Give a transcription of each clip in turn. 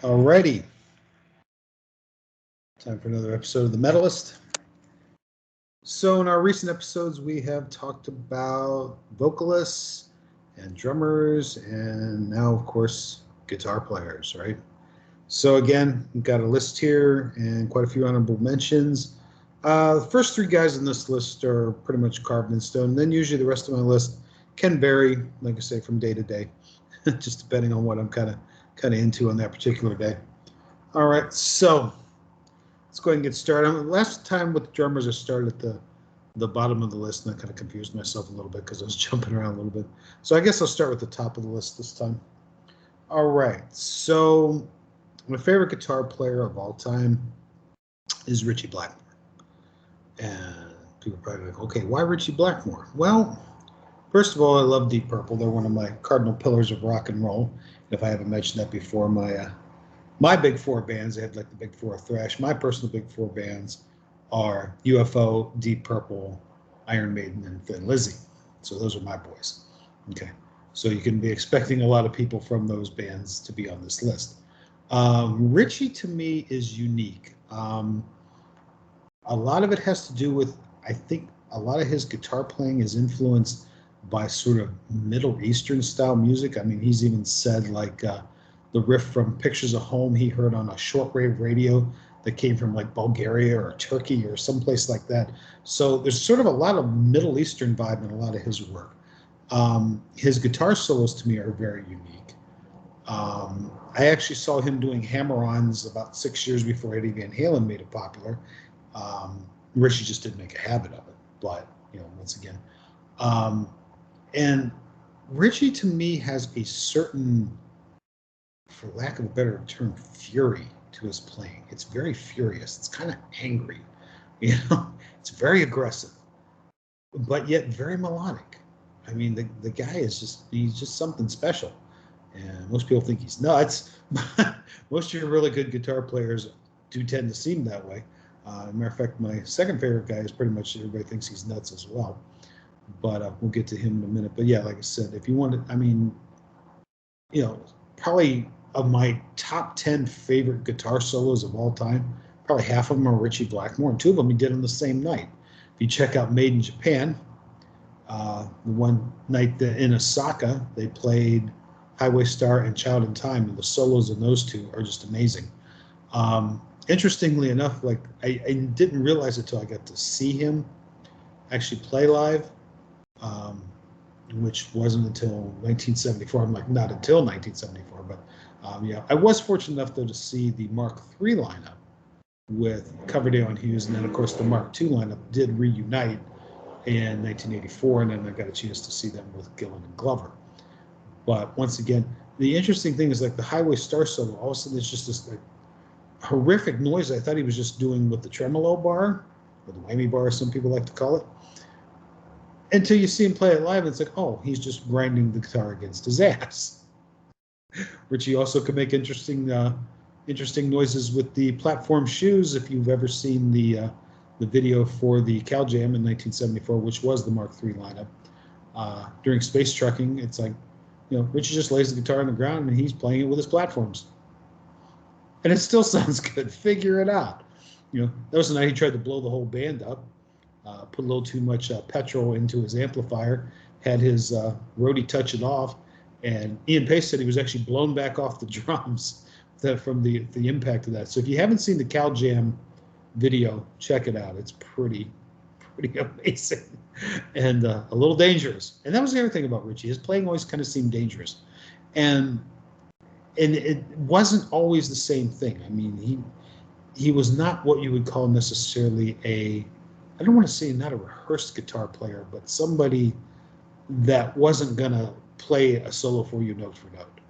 Alrighty, time for another episode of the Metallist. So in our recent episodes, we have talked about vocalists and drummers, and now, of course, guitar players, right? So again, we've got a list here and quite a few honorable mentions. The first three guys on this list are pretty much carved in stone. Then usually the rest of my list can vary, like I say, from day to day, just depending on what I'm kind of into on that particular day. All right, so let's go ahead and get started. Last time with the drummers, I started at the bottom of the list, and I kind of confused myself a little bit because I was jumping around a little bit. So I guess I'll start with the top of the list this time. All right, so my favorite guitar player of all time is Ritchie Blackmore. And people are probably like, okay, why Ritchie Blackmore? Well, first of all, I love Deep Purple. They're one of my cardinal pillars of rock and roll. If I haven't mentioned that before, my big four bands, I have like the big four of thrash. My personal big four bands are UFO, Deep Purple, Iron Maiden, and Thin Lizzy. So those are my boys. Okay. So you can be expecting a lot of people from those bands to be on this list. Ritchie to me is unique. A lot of it has to do with, I think a lot of his guitar playing is influenced by sort of Middle Eastern style music. I mean, he's even said like the riff from Pictures of Home he heard on a shortwave radio that came from like Bulgaria or Turkey or someplace like that. So there's sort of a lot of Middle Eastern vibe in a lot of his work. His guitar solos to me are very unique. I actually saw him doing hammer-ons about 6 years before Eddie Van Halen made it popular. Ritchie just didn't make a habit of it, but once again, and Ritchie to me has a certain, for lack of a better term, fury to his playing. It's very furious. It's kind of angry, It's very aggressive, but yet very melodic. I mean, the guy he's just something special, and most people think he's nuts. Most of your really good guitar players do tend to seem that way. Matter of fact, my second favorite guy is pretty much everybody thinks he's nuts as well. But we'll get to him in a minute. But yeah, like I said, if you want to, I mean, probably of my top 10 favorite guitar solos of all time, probably half of them are Ritchie Blackmore, and two of them he did on the same night. If you check out Made in Japan, the one night in Osaka, they played Highway Star and Child in Time, and the solos in those two are just amazing. Interestingly enough, like I didn't realize it until I got to see him actually play live, which wasn't until 1974. I'm like, not until 1974, but yeah, I was fortunate enough though to see the Mark III lineup with Coverdale and Hughes, and then of course the Mark II lineup did reunite in 1984, and then I got a chance to see them with Gillan and Glover. But once again, the interesting thing is like the Highway Star solo, all of a sudden it's just this like horrific noise I thought he was just doing with the tremolo bar, or the whammy bar, as some people like to call it, until you see him play it live, and it's like, oh, he's just grinding the guitar against his ass. Ritchie also can make interesting noises with the platform shoes. If you've ever seen the video for the Cal Jam in 1974, which was the Mark III lineup, during Space Trucking, it's like, Ritchie just lays the guitar on the ground and he's playing it with his platforms. And it still sounds good. Figure it out. That was the night he tried to blow the whole band up, put a little too much petrol into his amplifier, had his roadie touch it off, and Ian Pace said he was actually blown back off the drums from the impact of that. So if you haven't seen the Cal Jam video, check it out. It's pretty amazing and a little dangerous. And that was the other thing about Ritchie. His playing always kind of seemed dangerous. And it wasn't always the same thing. I mean, he was not what you would call necessarily I don't want to say not a rehearsed guitar player, but somebody that wasn't going to play a solo for you note for note.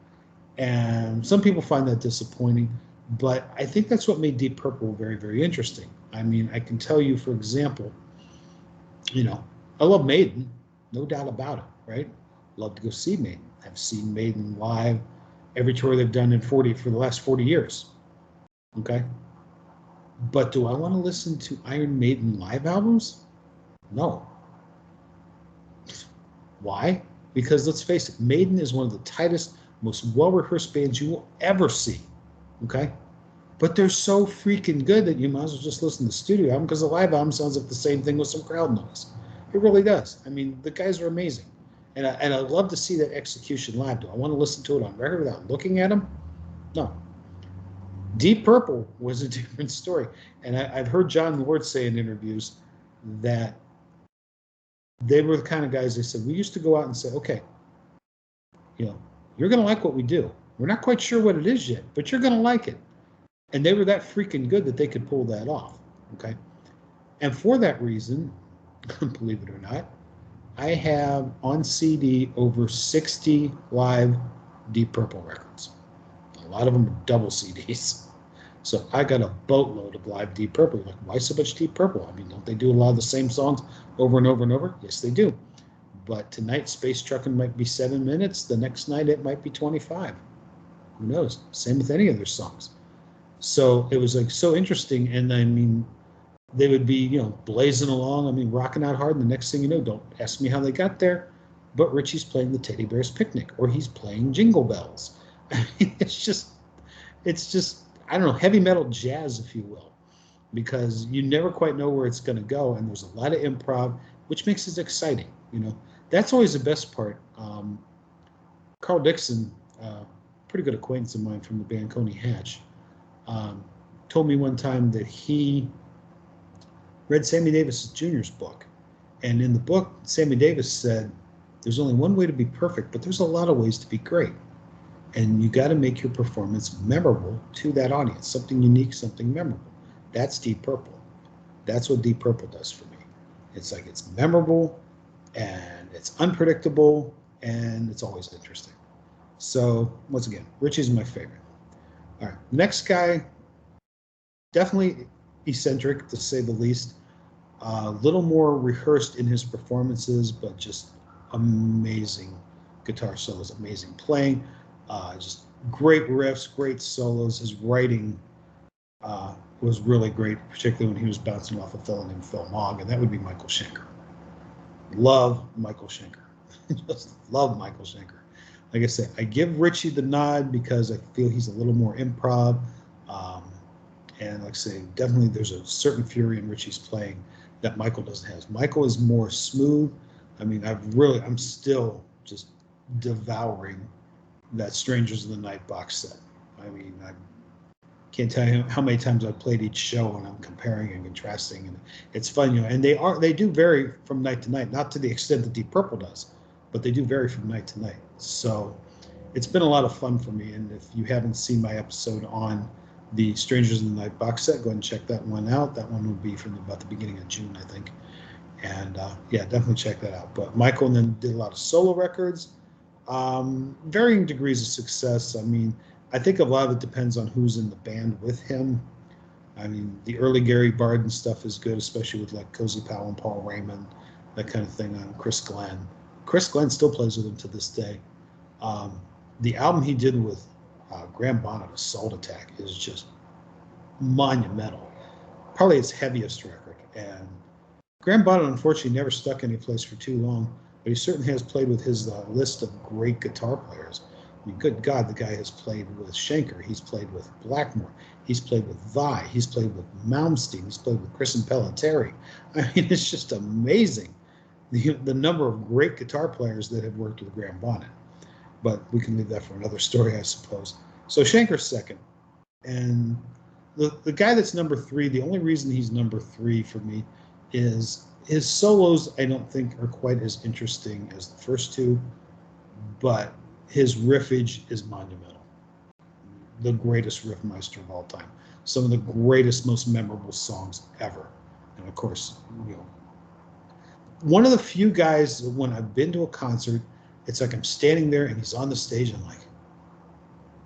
And some people find that disappointing, but I think that's what made Deep Purple very, very interesting. I mean, I can tell you, for example, I love Maiden, no doubt about it, right? Love to go see Maiden. I've seen Maiden live every tour they've done for the last 40 years. Okay. But do I want to listen to Iron Maiden live albums? No. Why? Because let's face it, Maiden is one of the tightest, most well-rehearsed bands you will ever see. Okay. But they're so freaking good that you might as well just listen to the studio album, because the live album sounds like the same thing with some crowd noise. It really does. I mean, the guys are amazing. And I love to see that execution live. Do I want to listen to it on record without looking at them? No. Deep Purple was a different story. And I've heard John Lord say in interviews that they were the kind of guys, they said, we used to go out and say, okay, you know, you're going to like what we do. We're not quite sure what it is yet, but you're going to like it. And they were that freaking good that they could pull that off. Okay. And for that reason, believe it or not, I have on CD over 60 live Deep Purple records. A lot of them are double CDs. So I got a boatload of live Deep Purple. Like, why so much Deep Purple? I mean, don't they do a lot of the same songs over and over and over? Yes, they do. But tonight, Space Truckin' might be 7 minutes. The next night, it might be 25. Who knows? Same with any of their songs. So it was like so interesting. And I mean, they would be, you know, blazing along. I mean, rocking out hard. And the next thing you know, don't ask me how they got there, but Richie's playing the Teddy Bears Picnic, or he's playing Jingle Bells. I mean, it's just, I don't know, heavy metal jazz, if you will, because you never quite know where it's going to go. And there's a lot of improv, which makes it exciting. You know, that's always the best part. Carl Dixon, pretty good acquaintance of mine from the band Coney Hatch, told me one time that he read Sammy Davis Jr.'s book. And in the book, Sammy Davis said, there's only one way to be perfect, but there's a lot of ways to be great. And you got to make your performance memorable to that audience, something unique, something memorable. That's Deep Purple. That's what Deep Purple does for me. It's like, it's memorable, and it's unpredictable, and it's always interesting. So once again, Richie's my favorite. All right, next guy, definitely eccentric to say the least. A little more rehearsed in his performances, but just amazing guitar solos, amazing playing, just great riffs, great solos. His writing was really great, particularly when he was bouncing off a fellow named Phil Mogg, and that would be Michael Schenker. Love Michael Schenker. Just love Michael Schenker. Like I said, I give Richie the nod because I feel he's a little more improv. And like I say, definitely there's a certain fury in Richie's playing that Michael doesn't have. Michael is more smooth. I mean, I'm still just devouring that Strangers in the Night box set. I mean, I can't tell you how many times I've played each show and I'm comparing and contrasting, and it's fun, you know. And they do vary from night to night, not to the extent that Deep Purple does, but they do vary from night to night. So it's been a lot of fun for me. And if you haven't seen my episode on the Strangers in the Night box set, go ahead and check that one out. That one will be from about the beginning of June, I think. And yeah, definitely check that out. But Michael then did a lot of solo records, varying degrees of success. I mean, I think a lot of it depends on who's in the band with him. I mean, the early Gary Barden stuff is good, especially with like Cozy Powell and Paul Raymond, that kind of thing on Chris Glenn. Chris Glenn still plays with him to this day. The album he did with Graham Bonnet, Assault Attack, is just monumental. Probably his heaviest record. And Graham Bonnet, unfortunately, never stuck any place for too long, but he certainly has played with his list of great guitar players. I mean, good God, the guy has played with Schenker. He's played with Blackmore. He's played with Vai. He's played with Malmsteen. He's played with Chris and Pelletieri. I mean, it's just amazing the number of great guitar players that have worked with Graham Bonnet. But we can leave that for another story, I suppose. So Schenker's second. And the guy that's number 3, the only reason he's number 3 for me is his solos I don't think are quite as interesting as the first two, but his riffage is monumental. The greatest riffmeister of all time. Some of the greatest, most memorable songs ever. And of course, you know, one of the few guys when I've been to a concert, it's like I'm standing there and he's on the stage and I'm like,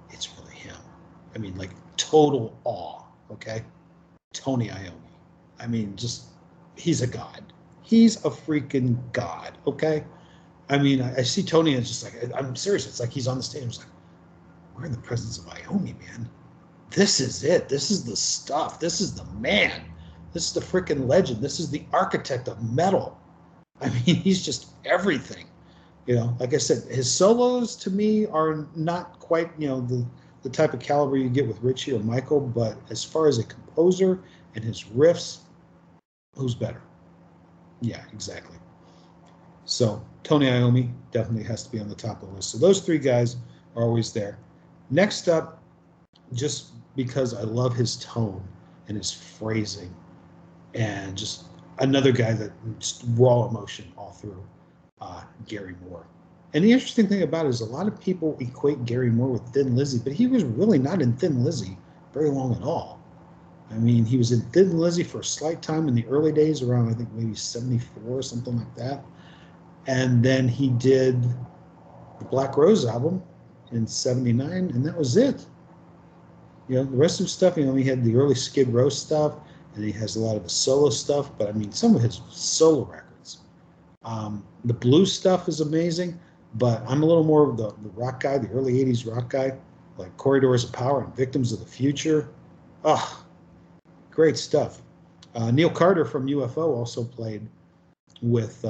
it's really him. I mean, like total awe, okay? Tony Iommi. I mean, just, he's a god. He's a freaking god, okay? I mean, I see Tony and it's just like, I'm serious. It's like he's on the stage. It's like, we're in the presence of Iommi, man. This is it. This is the stuff. This is the man. This is the freaking legend. This is the architect of metal. I mean, he's just everything. You know, like I said, his solos to me are not quite, you know, the type of caliber you get with Richie or Michael, but as far as a composer and his riffs, who's better? Yeah, exactly. So Tony Iommi definitely has to be on the top of the list. So those three guys are always there. Next up, just because I love his tone and his phrasing, and just another guy that just raw emotion all through, Gary Moore. And the interesting thing about it is a lot of people equate Gary Moore with Thin Lizzy, but he was really not in Thin Lizzy very long at all. I mean, he was in Thin Lizzy for a slight time in the early days, around I think maybe 74 or something like that. And then he did the Black Rose album in 79, and that was it. You know, the rest of his stuff, you know, he had the early Skid Row stuff, and he has a lot of the solo stuff, but I mean, some of his solo records. The blues stuff is amazing, but I'm a little more of the rock guy, the early 80s rock guy, like Corridors of Power and Victims of the Future. Oh, great stuff. Neil Carter from UFO also played with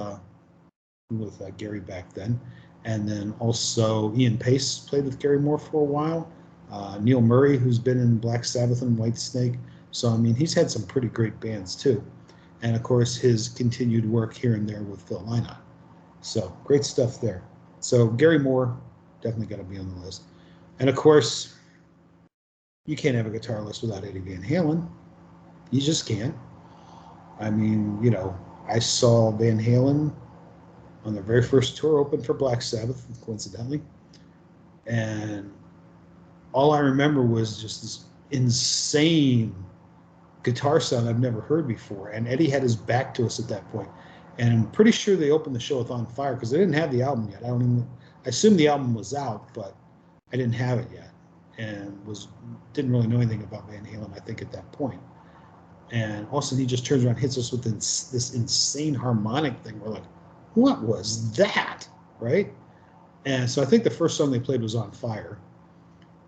Gary back then. And then also Ian Pace played with Gary Moore for a while. Neil Murray, who's been in Black Sabbath and Whitesnake. So, I mean, he's had some pretty great bands too. And of course, his continued work here and there with Phil Lynott. So, great stuff there. So, Gary Moore, definitely got to be on the list. And of course, you can't have a guitar list without Eddie Van Halen. You just can't. I mean, you know, I saw Van Halen on their very first tour, open for Black Sabbath, coincidentally. And all I remember was just this insane guitar sound I've never heard before. And Eddie had his back to us at that point. And I'm pretty sure they opened the show with On Fire because they didn't have the album yet. I assume the album was out, but I didn't have it yet. And didn't really know anything about Van Halen, I think, at that point. And all of a sudden he just turns around and hits us with this insane harmonic thing. We're like, what was that? Right? And so I think the first song they played was On Fire.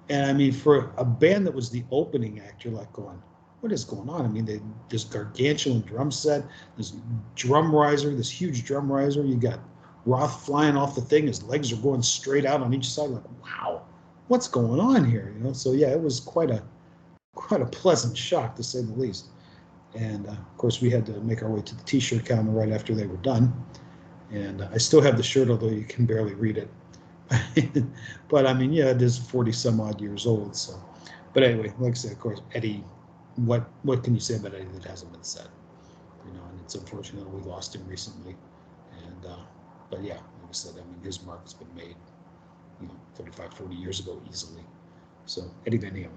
And I mean, for a band that was the opening act, you're like going, what is going on? I mean, this gargantuan drum set, this drum riser, this huge drum riser. You got Roth flying off the thing. His legs are going straight out on each side. Like, wow, what's going on here? You know? So yeah, it was quite a pleasant shock, to say the least. And of course, we had to make our way to the T-shirt counter right after they were done. And I still have the shirt, although you can barely read it. But I mean, yeah, it is 40 some odd years old. So, but anyway, like I said, of course, Eddie. What can you say about Eddie that hasn't been said? You know, and it's unfortunate we lost him recently. And but yeah, like I said, I mean, his mark has been made, you know, 35, 40 years ago easily. So Eddie Van Halen.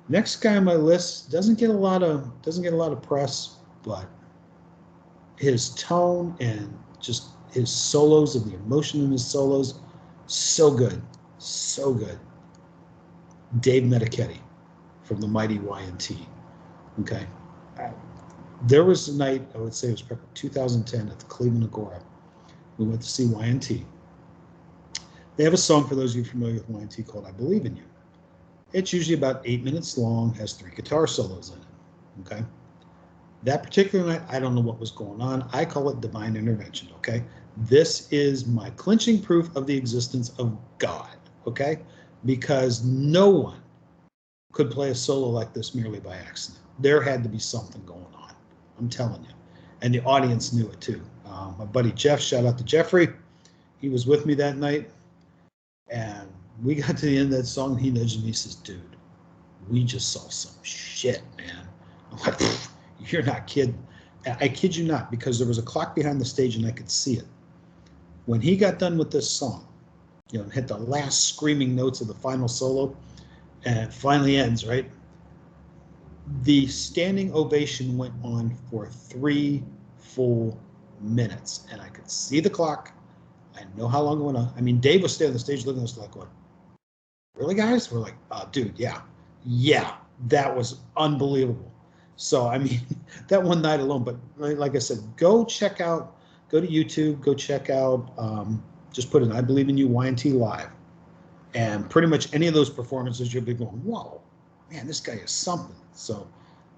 Next guy on my list doesn't get a lot of press, but his tone and just his solos and the emotion in his solos, so good, so good. Dave Metachetti from the mighty Y&T. Okay, there was a night, I would say it was probably 2010 at the Cleveland Agora. We went to see Y&T. They have a song, for those of you familiar with Y&T, called "I Believe in You." It's usually about 8 minutes long, has 3 guitar solos in it. Okay. That particular night, I don't know what was going on. I call it divine intervention. Okay. This is my clinching proof of the existence of God. Okay. Because no one could play a solo like this merely by accident. There had to be something going on. I'm telling you. And the audience knew it too. My buddy Jeff, shout out to Jeffrey. He was with me that night. And we got to the end of that song, and he nudged me and says, dude, we just saw some shit, man. I'm like, you're not kidding. I kid you not, because there was a clock behind the stage and I could see it. When he got done with this song, you know, and hit the last screaming notes of the final solo, and it finally ends, right? The standing ovation went on for 3 full minutes, and I could see the clock. I know how long it went on. I mean, Dave was standing on the stage looking at us like, going, really, guys? We're like, dude, yeah, that was unbelievable. So, I mean, that one night alone, but like I said, go to YouTube, go check out, just put in "I Believe in You" Y&T live. And pretty much any of those performances, you'll be going, whoa, man, this guy is something. So,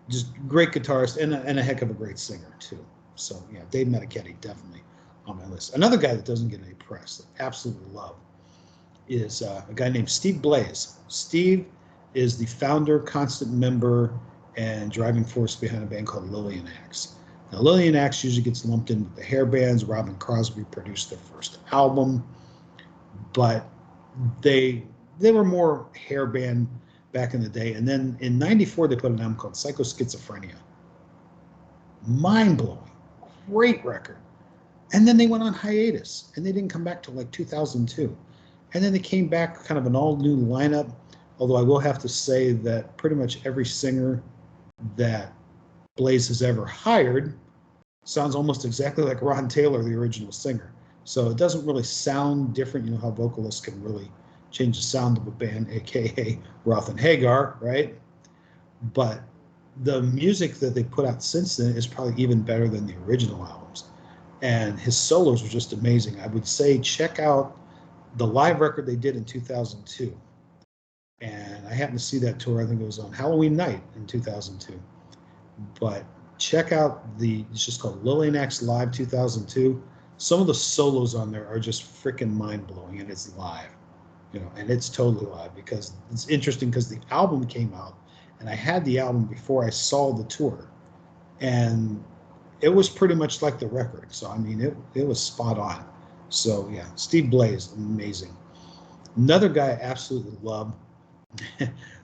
just great guitarist and a heck of a great singer, too. So, yeah, Dave Metachetti, definitely on my list. Another guy that doesn't get any press that I absolutely love is a guy named Steve Blaze. Steve is the founder, constant member, and driving force behind a band called Lillian Axe. Now, Lillian Axe usually gets lumped in with the hair bands. Robin Crosby produced their first album, but they were more hair band back in the day. And then in '94, they put an album called Psychoschizophrenia. Mind-blowing, great record. And then they went on hiatus, and they didn't come back till like 2002. And then they came back kind of an all-new lineup, although I will have to say that pretty much every singer that Blaze has ever hired sounds almost exactly like Ron Taylor, the original singer. So it doesn't really sound different. You know how vocalists can really change the sound of a band, aka Roth and Hagar, right? But the music that they put out since then is probably even better than the original albums. And his solos were just amazing. I would say check out the live record they did in 2002. And I happened to see that tour. I think it was on Halloween night in 2002. But check out it's just called Lillian Axe Live 2002. Some of the solos on there are just freaking mind-blowing, and it's live, and it's totally live, because it's interesting because the album came out, and I had the album before I saw the tour, and it was pretty much like the record. So, I mean, it was spot on. So, yeah, Steve Blaze, amazing. Another guy I absolutely love,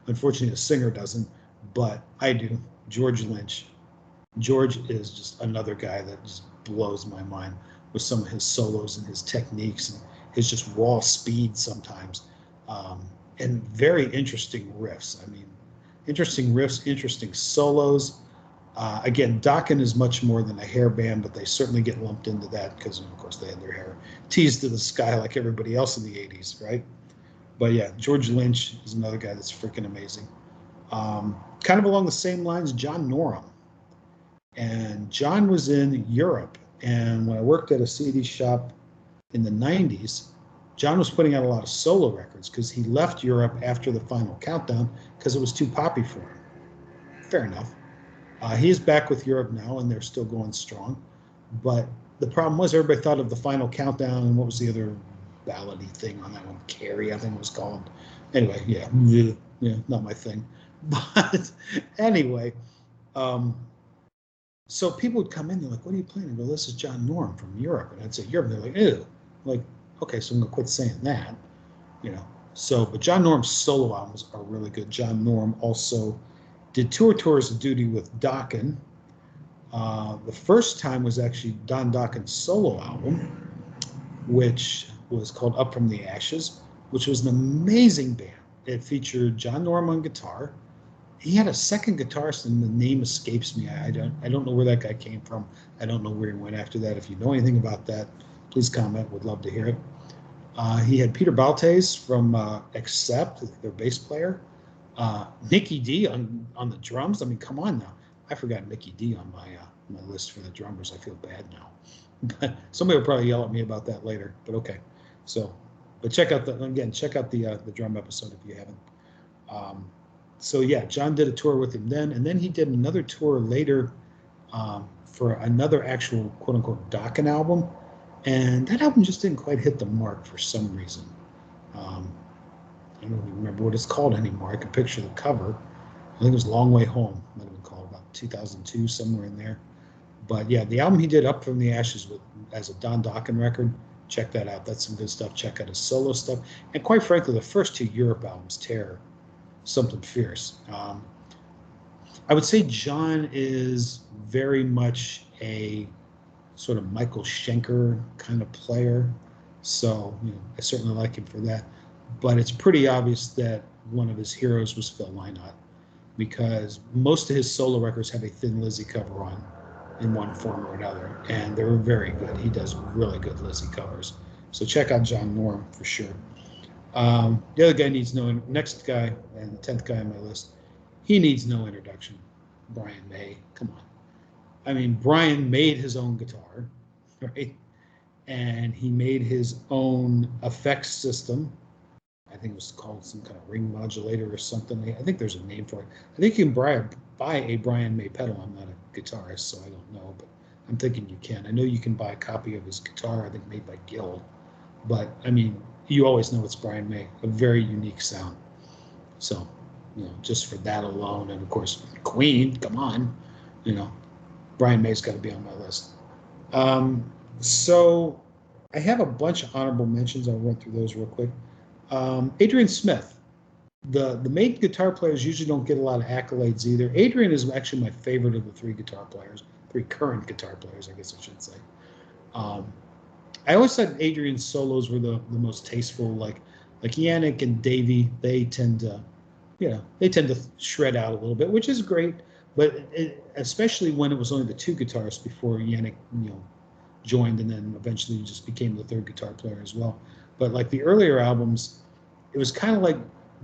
unfortunately, the singer doesn't, but I do, George Lynch. George is just another guy that just blows my mind with some of his solos and his techniques and his just raw speed sometimes, and very interesting riffs. I mean, interesting riffs, interesting solos. Again, Dokken is much more than a hair band, but they certainly get lumped into that because, of course, they had their hair teased to the sky like everybody else in the 80s, right? But yeah, George Lynch is another guy that's freaking amazing. Kind of along the same lines, John Norum. And John was in Europe, and when I worked at a CD shop in the 90s, John was putting out a lot of solo records because he left Europe after the Final Countdown because it was too poppy for him. Fair enough. He is back with Europe now, and they're still going strong. But the problem was everybody thought of the Final Countdown, and what was the other ballady thing on that one? Carrie, I think it was called. Anyway, yeah, not my thing. But anyway, so people would come in, they're like, what are you playing? I go, this is John Norum from Europe. And I'd say Europe, and they're like, ew. Like, okay, so I'm going to quit saying that, So, but John Norum's solo albums are really good. John Norum also did tours of duty with Dokken. The first time was actually Don Dokken's solo album, which was called Up From the Ashes, which was an amazing band. It featured John Norum on guitar. He had a second guitarist, and the name escapes me. I don't know where that guy came from. I don't know where he went after that. If you know anything about that, please comment. Would love to hear it. He had Peter Baltes from Accept, their bass player. Mickey D on the drums. I mean, come on now. I forgot Mickey D on my list for the drummers. I feel bad now. Somebody will probably yell at me about that later, but okay. So, but check out the drum episode if you haven't. So yeah, John did a tour with him then, and then he did another tour later for another actual quote-unquote Dokken album, and that album just didn't quite hit the mark for some reason. I don't even remember what it's called anymore. I could picture the cover. I think it was Long Way Home. Might have been called about 2002, somewhere in there. But yeah, the album he did Up From the Ashes as a Don Dokken record, check that out. That's some good stuff. Check out his solo stuff. And quite frankly, the first two Europe albums, Terror, something fierce. I would say John is very much a sort of Michael Schenker kind of player. So, I certainly like him for that. But it's pretty obvious that one of his heroes was Phil Lynott, because most of his solo records have a Thin Lizzy cover on in one form or another, and they're very good. He does really good Lizzy covers. So check out John Norum for sure. The other guy needs next guy, and the 10th guy on my list, he needs no introduction. Brian May, come on. I mean, Brian made his own guitar, right? And he made his own effects system. I think it was called some kind of ring modulator or something. I think there's a name for it. I think you can buy a Brian May pedal. I'm not a guitarist, so I don't know, but I'm thinking you can. I know you can buy a copy of his guitar, I think made by Guild. But, I mean, you always know it's Brian May, a very unique sound. So, just for that alone, and of course, Queen, come on, you know, Brian May's got to be on my list. So I have a bunch of honorable mentions. I'll run through those real quick. Adrian Smith. The main guitar players usually don't get a lot of accolades either. Adrian is actually my favorite of the three current guitar players, I guess I should say. I always said Adrian's solos were the most tasteful. Like Yannick and Davey, they tend to shred out a little bit, which is great. But especially when it was only the two guitarists before Yannick, joined, and then eventually just became the third guitar player as well. But like the earlier albums, it was kind of like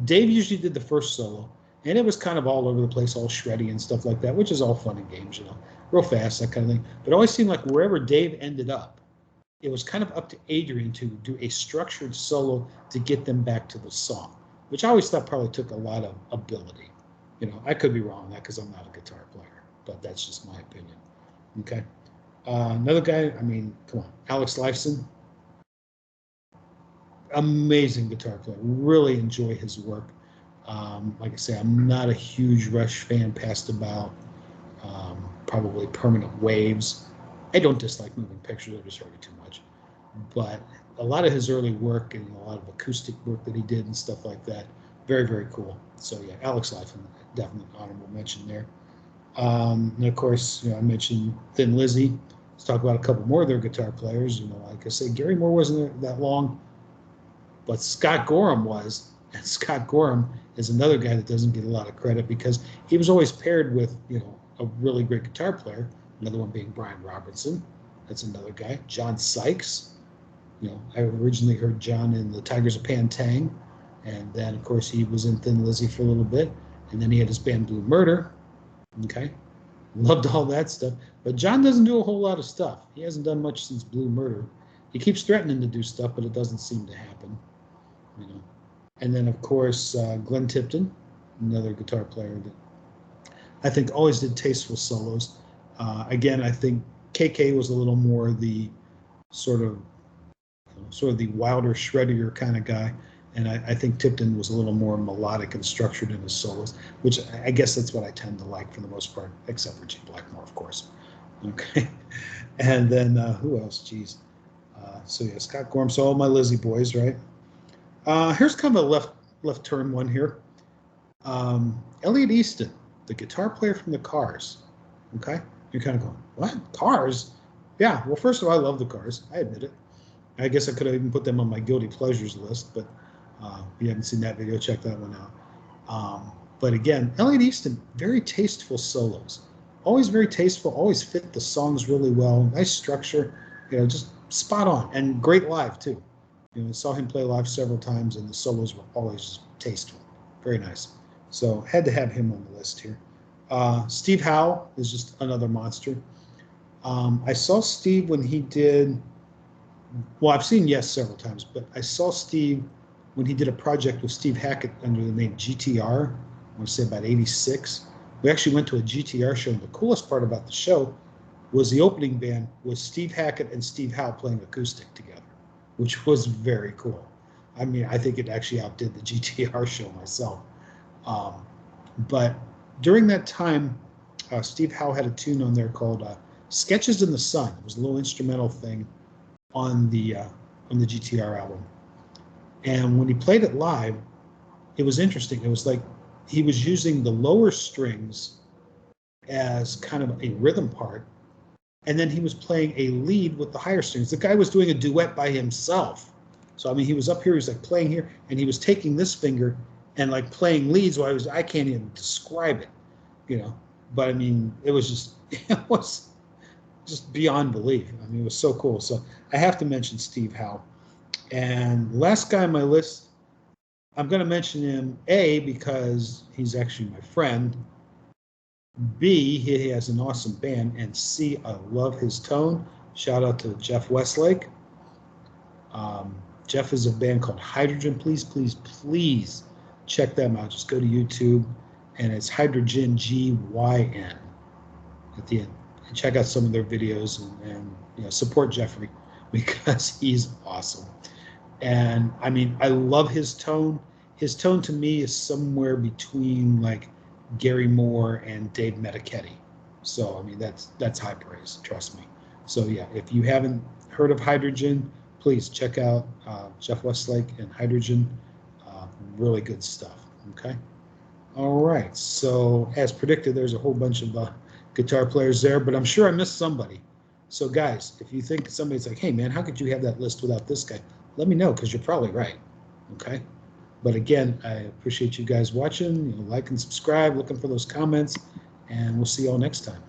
Dave usually did the first solo, and it was kind of all over the place, all shreddy and stuff like that, which is all fun and games, real fast, that kind of thing. But it always seemed like wherever Dave ended up, it was kind of up to Adrian to do a structured solo to get them back to the song, which I always thought probably took a lot of ability. I could be wrong on that because I'm not a guitar player, but that's just my opinion. Okay. Another guy, come on, Alex Lifeson. Amazing guitar player. Really enjoy his work. Like I say, I'm not a huge Rush fan past about probably Permanent Waves. I don't dislike Moving Pictures, I just heard it too much. But a lot of his early work and a lot of acoustic work that he did and stuff like that, very, very cool. So yeah, Alex Lifeson, definitely honorable mention there. And of course, I mentioned Thin Lizzy. Let's talk about a couple more of their guitar players. Like I said, Gary Moore wasn't that long, but Scott Gorham was. And Scott Gorham is another guy that doesn't get a lot of credit because he was always paired with, a really great guitar player. Another one being Brian Robertson. That's another guy. John Sykes. I originally heard John in the Tigers of Pantang. And then, of course, he was in Thin Lizzy for a little bit. And then he had his band Blue Murder. Okay. Loved all that stuff. But John doesn't do a whole lot of stuff. He hasn't done much since Blue Murder. He keeps threatening to do stuff, but it doesn't seem to happen. And then, of course, Glenn Tipton, another guitar player that I think always did tasteful solos. Again, I think KK was a little more the sort of the wilder, shreddier kind of guy. And I think Tipton was a little more melodic and structured in his solos, which I guess that's what I tend to like for the most part, except for G. Blackmore, of course. Okay. And then who else? Geez. So yeah, Scott Gorham. So all my Lizzy boys, right? Here's kind of a left turn one here. Elliot Easton, the guitar player from the Cars. Okay. You're kind of going, what? Cars? Yeah. Well, first of all, I love the Cars. I admit it. I guess I could have even put them on my guilty pleasures list, but if you haven't seen that video, check that one out. But again, Elliot Easton, very tasteful solos. Always very tasteful, always fit the songs really well. Nice structure, just spot on. And great live, too. I saw him play live several times, and the solos were always tasteful. Very nice. So had to have him on the list here. Steve Howe is just another monster. I saw Steve when he did... Well, I've seen Yes several times, but I saw Steve when he did a project with Steve Hackett under the name GTR, I want to say about 86. We actually went to a GTR show, and the coolest part about the show was the opening band was Steve Hackett and Steve Howe playing acoustic together, which was very cool. I think it actually outdid the GTR show myself. But during that time, Steve Howe had a tune on there called Sketches in the Sun. It was a little instrumental thing on the GTR album. And when he played it live, it was interesting. It was like he was using the lower strings as kind of a rhythm part, and then he was playing a lead with the higher strings. The guy was doing a duet by himself. So he was up here, he's like playing here, and he was taking this finger and like playing leads while I can't even describe it, But it was just beyond belief. It was so cool. So I have to mention Steve Howe. And last guy on my list, I'm going to mention him, A, because he's actually my friend. B, he has an awesome band. And C, I love his tone. Shout out to Jeff Westlake. Jeff is a band called Hydrogen. Please, please, please check them out. Just go to YouTube, and it's Hydrogen, G-Y-N at the end. And check out some of their videos and support Jeffrey because he's awesome. And I mean, I love his tone. His tone to me is somewhere between like Gary Moore and Dave Metachetti. So I mean, that's high praise. Trust me. So yeah, if you haven't heard of Hydrogen, please check out Jeff Westlake and Hydrogen. Really good stuff. Okay. All right. So as predicted, there's a whole bunch of guitar players there, but I'm sure I missed somebody. So guys, if you think somebody's like, hey man, how could you have that list without this guy? Let me know, because you're probably right. Okay. But again, I appreciate you guys watching. Like and subscribe, looking for those comments, and we'll see you all next time.